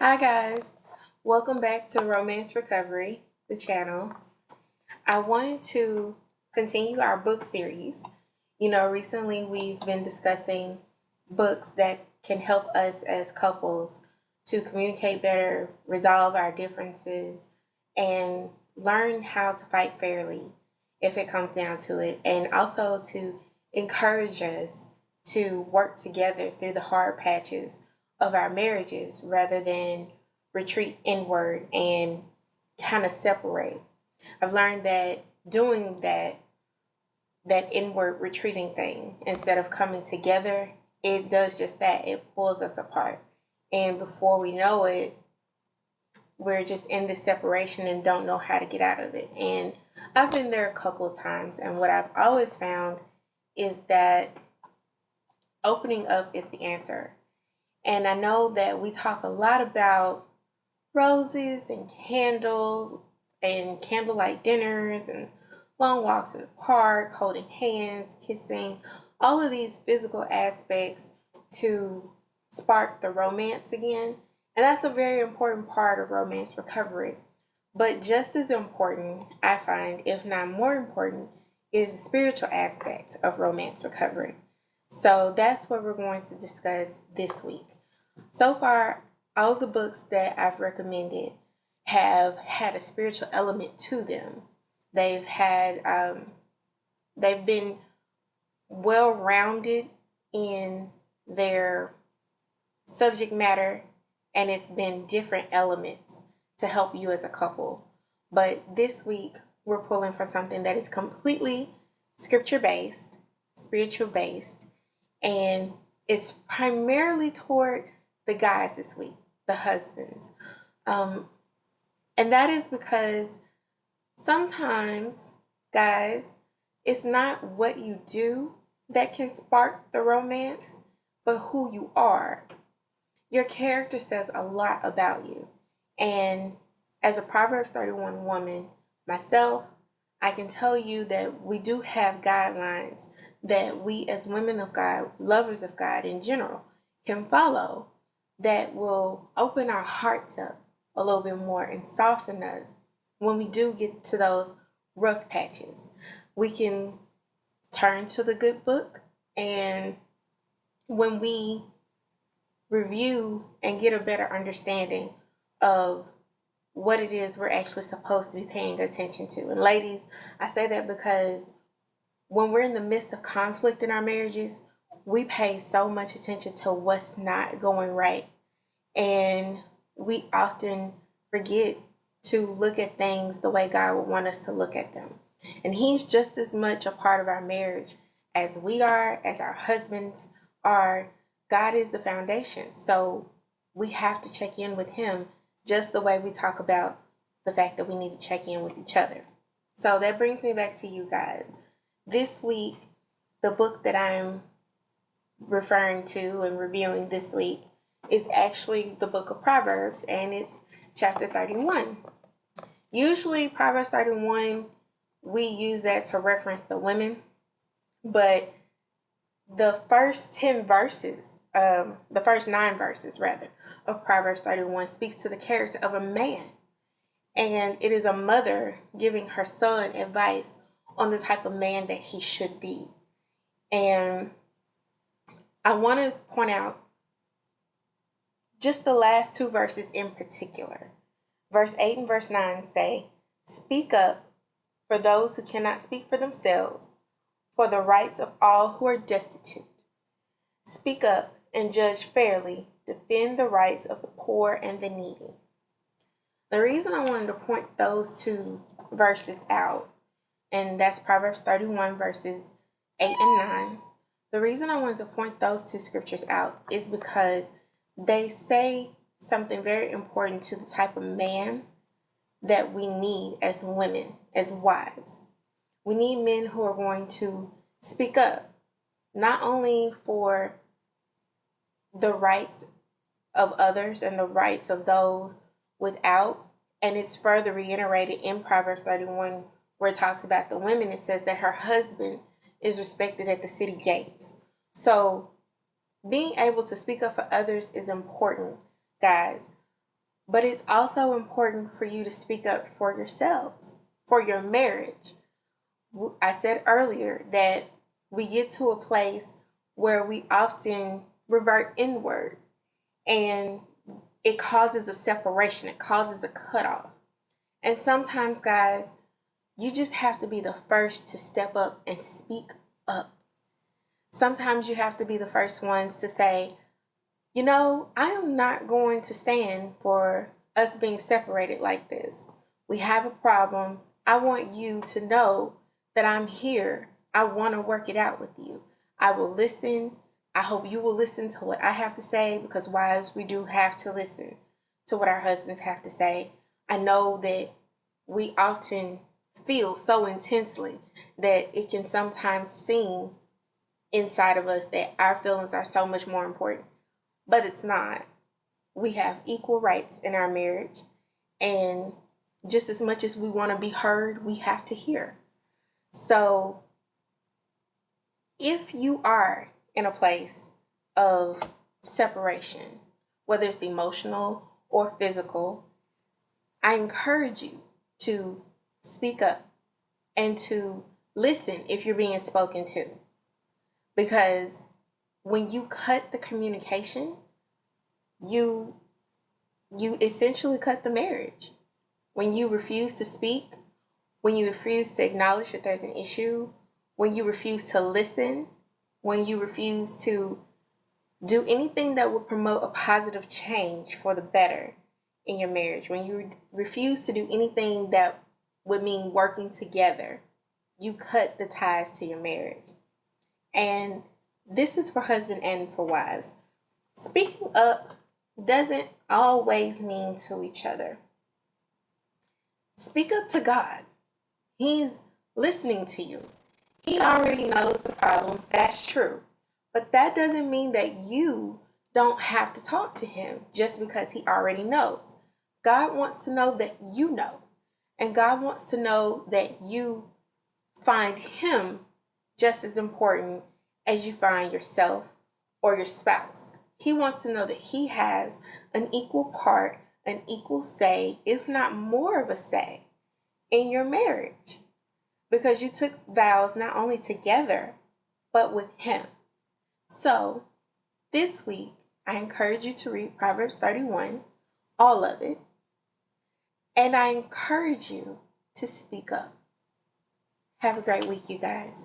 Hi guys, welcome back to Romance Recovery, the channel. I wanted to continue our book series. Recently we've been discussing books that can help us as couples to communicate better, resolve our differences, and learn how to fight fairly if it comes down to it, and also to encourage us to work together through the hard patches of our marriages rather than retreat inward and kind of separate. I've learned that doing that inward retreating thing instead of coming together, it does just that. It pulls us apart. And before we know it, we're just in this separation and don't know how to get out of it. And I've been there a couple of times, and what I've always found is that opening up is the answer. And I know that we talk a lot about roses and candles and candlelight dinners and long walks in the park, holding hands, kissing, all of these physical aspects to spark the romance again. And that's a very important part of romance recovery. But just as important, I find, if not more important, is the spiritual aspect of romance recovery. So that's what we're going to discuss this week. So far, all the books that I've recommended have had a spiritual element to them. They've been well-rounded in their subject matter, and it's been different elements to help you as a couple. But this week, we're pulling for something that is completely scripture-based, spiritual-based, and it's primarily toward the guys this week, the husbands. And that is because sometimes, guys, it's not what you do that can spark the romance, but who you are. Your character says a lot about you. And as a Proverbs 31 woman, myself, I can tell you that we do have guidelines that we as women of God, lovers of God in general, can follow that will open our hearts up a little bit more and soften us when we do get to those rough patches. We can turn to the good book, and when we review and get a better understanding of what it is we're actually supposed to be paying attention to. And ladies, I say that because when we're in the midst of conflict in our marriages, we pay so much attention to what's not going right. And we often forget to look at things the way God would want us to look at them. And He's just as much a part of our marriage as we are, as our husbands are. God is the foundation. So we have to check in with Him just the way we talk about the fact that we need to check in with each other. So that brings me back to you guys. This week, the book that I'm referring to and reviewing this week is actually the book of Proverbs, and it's chapter 31. Usually Proverbs 31, we use that to reference the women, but the first 10 verses, the first 9 verses rather, of Proverbs 31 speaks to the character of a man. And it is a mother giving her son advice on the type of man that he should be. And I want to point out just the last 2 verses in particular. Verse 8 and verse 9 say, "Speak up for those who cannot speak for themselves, for the rights of all who are destitute. Speak up and judge fairly, defend the rights of the poor and the needy." The reason I wanted to point those 2 verses out, and that's Proverbs 31 verses 8 and 9. The reason I wanted to point those 2 scriptures out is because they say something very important to the type of man that we need as women, as wives. We need men who are going to speak up, not only for the rights of others and the rights of those without, and it's further reiterated in Proverbs 31 where it talks about the women. It says that her husband is respected at the city gates. So being able to speak up for others is important, guys. But it's also important for you to speak up for yourselves, for your marriage. I said earlier that we get to a place where we often revert inward, and it causes a separation, it causes a cutoff. And sometimes, guys, you just have to be the first to step up and speak up. Sometimes you have to be the first ones to say, I am not going to stand for us being separated like this. We have a problem. I want you to know that I'm here. I want to work it out with you. I will listen. I hope you will listen to what I have to say, because wives, we do have to listen to what our husbands have to say. I know that we often feel so intensely that it can sometimes seem inside of us that our feelings are so much more important, but it's not. We have equal rights in our marriage, and just as much as we want to be heard, we have to hear. So if you are in a place of separation, whether it's emotional or physical, I encourage you to speak up and to listen if you're being spoken to. Because when you cut the communication, you essentially cut the marriage. When you refuse to speak, when you refuse to acknowledge that there's an issue, when you refuse to listen, when you refuse to do anything that would promote a positive change for the better in your marriage, when you refuse to do anything that would mean working together, you cut the ties to your marriage. And this is for husbands and for wives. Speaking up doesn't always mean to each other. Speak up to God. He's listening to you. He already knows the problem. That's true. But that doesn't mean that you don't have to talk to him just because he already knows. God wants to know that you know. And God wants to know that you find him just as important as you find yourself or your spouse. He wants to know that he has an equal part, an equal say, if not more of a say, in your marriage. Because you took vows not only together, but with him. So, this week, I encourage you to read Proverbs 31, all of it. And I encourage you to speak up. Have a great week, you guys.